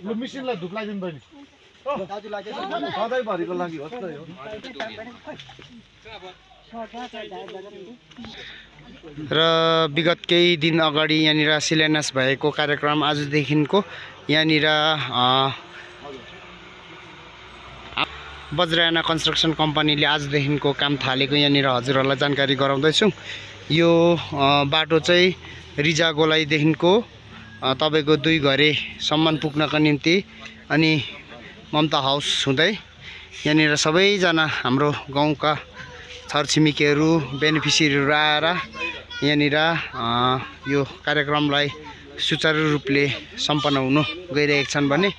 लु मिसिनलाई धुप लगाइदिनु बहिनी सधैँभरिको लागि हो त यो र विगत केही दिन अगाडि यहाँनिर शिलान्यास भएको कार्यक्रम आजदेखिको यहाँनिर वज्रयाना कन्स्ट्रक्सन कम्पनीले आजदेखिको काम थालेको यहाँनिर हजुरहरूलाई जानकारी गराउँदैछौँ। यो बाटो चाहिँ रिजागोलाईदेखिको तपाईँको 2 घरेसम्म पुग्नको निम्ति अनि ममता हाउस हुँदै यहाँनिर सबैजना हाम्रो गाउँका छरछिमेकीहरू बेनिफिसियरीहरू आएर यहाँनिर यो कार्यक्रमलाई सुचारू रूपले सम्पन्न हुन गइरहेका छन् भने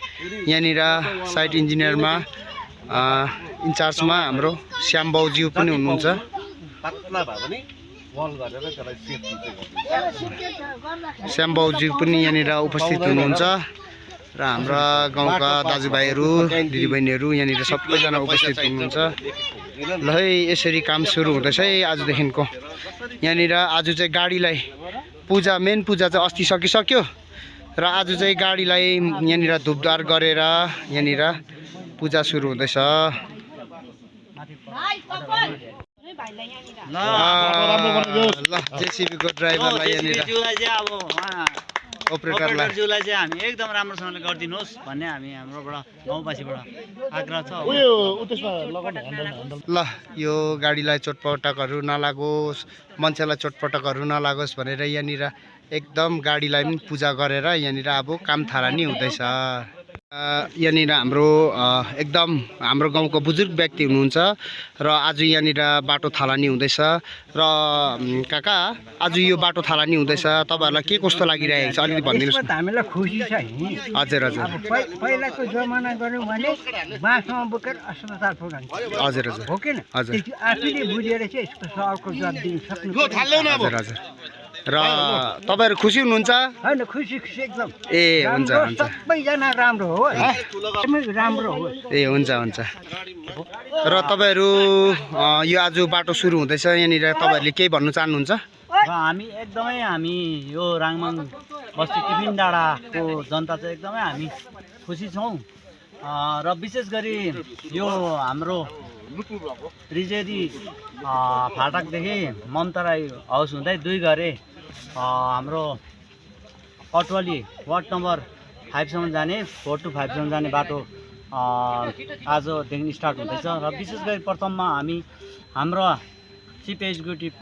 यहाँनिर साइट इन्जिनियरमा इन्चार्जमा हाम्रो श्याम बाउज्यू पनि हुनुहुन्छ। श्याम बाउज्यू पनि यहाँनिर उपस्थित हुनुहुन्छ र हाम्रा गाउँका दाजुभाइहरू दिदीबहिनीहरू यहाँनिर सबैजना उपस्थित हुनुहुन्छ। ल है यसरी काम सुरु हुँदैछ है आजदेखिको। यहाँनिर आज चाहिँ गाडीलाई मेन पूजा चाहिँ अस्ति सकिसक्यो र आज चाहिँ गाडीलाई यहाँनिर धुपधार गरेर यहाँनिर पूजा सुरु हुँदैछ। ल जेसीबीको ड्राइभरलाई यहाँनिर अपरेटरज्यूलाई चाहिँ हामी एकदम राम्रोसँगले गरिदिनुहोस् भन्ने हामी हाम्रोबाट गाउँवासीबाट आग्रह छ। ल यो गाडीलाई चोटपटकहरू नलागोस्, मान्छेलाई चोटपटकहरू नलागोस् भनेर यहाँनिर एकदम गाडीलाई पनि पूजा गरेर यहाँनिर अब काम थालनी हुँदैछ। यहाँनिर हाम्रो एकदम हाम्रो गाउँको बुजुर्ग व्यक्ति हुनुहुन्छ र आज यहाँनिर बाटो थालनी हुँदैछ। र काका आज यो बाटो थालनी हुँदैछ तपाईहरुलाई के कस्तो लागिरहेको छ अलिकति भनिदिनुस् न। हामीलाई खुसी छ नि। हजुर हजुर। पहिलाको जमाना गर्नु भने बाँसमा बोकेर अस्पताल पुगाउँछ। हजुर हजुर। हो किन? हजुर। आफैले बुझेर चाहिँ यसको सवालको जवाब दिन सक्नु। हजुर हजुर। र तपाईहरु खुसी हुनुहुन्छ? हैन खुसी एकदम। ए हुन्छ हुन्छ। सबैजना राम्रो हो। एकदमै राम्रो हो। ए हुन्छ हुन्छ। र तपाईहरु यो आज बाटो सुरु हुँदैछ यहाँनिर तपाईहरुले के भन्नु चाहनुहुन्छ? र हामी यो राङमाङ बस्ती टिफिन डाँडाको जनता चाहिँ एकदमै हामी खुसी छौँ। र विशेष गरी यो हाम्रो रिजेरी फाटकदेखि ममता राई हाउस हुँदै 2 घरे हाम्रो पटवाली वार्ड नम्बर 5 सम्म जाने 4 to 5 सम्म जाने बाटो आजदेखि स्टार्ट हुँदैछ। र विशेष गरी प्रथममा हामी हाम्रो चिफ एक्जिक्युटिभ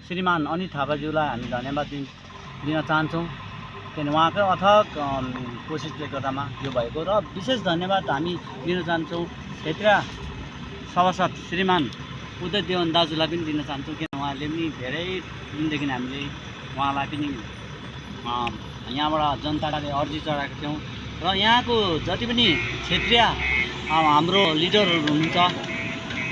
श्रीमान अनित थापाज्यूलाई हामी धन्यवाद दिन चाहन्छौँ किन उहाँकै अथक कोसिसले गर्दामा यो भएको। र विशेष धन्यवाद हामी दिन चाहन्छौँ क्षेत्रीय सभासद श्रीमान उदय देवन दाजुलाई पनि दिन चाहन्छौँ किन उहाँले पनि धेरै दिनदेखि हामीले उहाँलाई पनि यहाँबाट जनताले अर्जी चढाएको थियौँ। र यहाँको जति पनि क्षेत्रीय हाम्रो लिडरहरू हुनुहुन्छ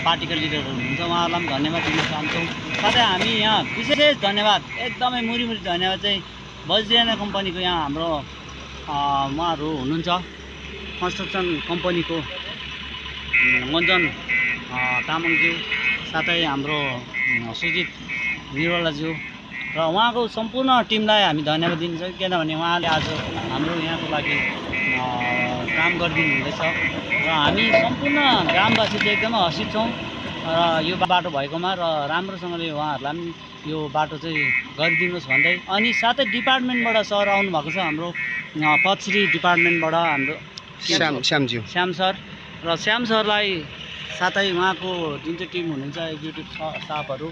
पार्टीका लिडरहरू हुनुहुन्छ उहाँहरूलाई पनि धन्यवाद दिन चाहन्छौँ। साथै हामी यहाँ विशेष धन्यवाद एकदमै मुरी धन्यवाद चाहिँ वज्रयाना कम्पनीको यहाँ हाम्रो उहाँहरू हुनुहुन्छ कन्स्ट्रक्सन कम्पनीको मञ्जन तामाङज्यू साथै हाम्रो सुजित निरौलाज्यू र उहाँको सम्पूर्ण टिमलाई हामी धन्यवाद दिन्छौँ किनभने उहाँले आज हाम्रो यहाँको लागि काम गरिदिनु हुँदैछ। र हामी सम्पूर्ण ग्रामवासी चाहिँ एकदमै हर्षित छौँ र यो बाटो भएकोमा र राम्रोसँगले उहाँहरूलाई पनि यो बाटो चाहिँ गरिदिनुहोस् भन्दै अनि साथै डिपार्टमेन्टबाट सर आउनुभएको छ हाम्रो पछिरी डिपार्टमेन्टबाट हाम्रो श्याम सर र श्याम सरलाई साथै उहाँको जुन चाहिँ टिम हुनुहुन्छ एक्जिक्युटिभ स्टाफहरू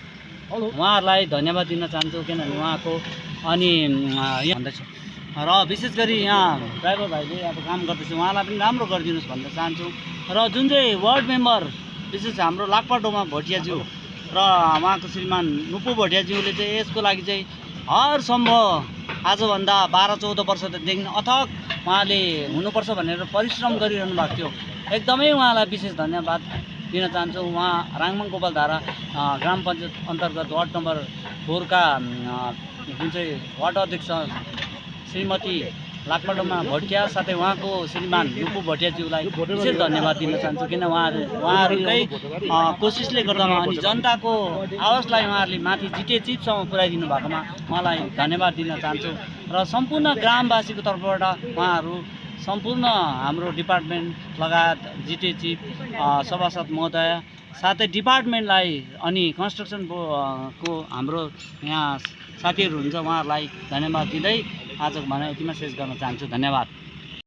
उहाँहरूलाई धन्यवाद दिन चाहन्छु किनभने उहाँको अनि यहाँ भन्दैछु र विशेष गरी यहाँ ड्राइभर भाइले अब काम गर्दैछ उहाँलाई पनि राम्रो गरिदिनुहोस् भन्न चाहन्छु। र जुन चाहिँ वार्ड मेम्बर विशेष हाम्रो लाकपाडोमा भोटियाज्यू र उहाँको श्रीमान नुपु भोटियाज्यूले चाहिँ यसको लागि चाहिँ हर सम्भव आजभन्दा 12-14 वर्षदेखि अथक उहाँले हुनुपर्छ भनेर परिश्रम गरिरहनु भएको थियो। एकदमै उहाँलाई विशेष धन्यवाद दिन चाहन्छु। उहाँ राङमाङ गोपालधारा ग्राम पञ्चायत अन्तर्गत वार्ड नम्बर 4 का जुन चाहिँ वार्ड अध्यक्ष श्रीमती लाकपाडोमा भोटिया साथै उहाँको श्रीमान नुपु भोटियाज्यूलाई विशेष धन्यवाद दिन चाहन्छु किन उहाँहरूकै कोसिसले गर्दामा अनि जनताको आवाजलाई उहाँहरूले माथि जिटे चिपसम्म पुर्याइदिनु भएकोमा उहाँलाई धन्यवाद दिन चाहन्छु। र र सम्पूर्ण ग्रामवासीको तर्फबाट उहाँहरू सम्पूर्ण हाम्रो डिपार्टमेन्ट लगायत जिटिए चिफ सभासद महोदय साथै डिपार्टमेन्टलाई अनि कन्स्ट्रक्सन को हाम्रो यहाँ साथीहरू हुन्छ उहाँहरूलाई धन्यवाद दिँदै आजको भनाइ यतिमा शेष गर्न चाहन्छु। धन्यवाद।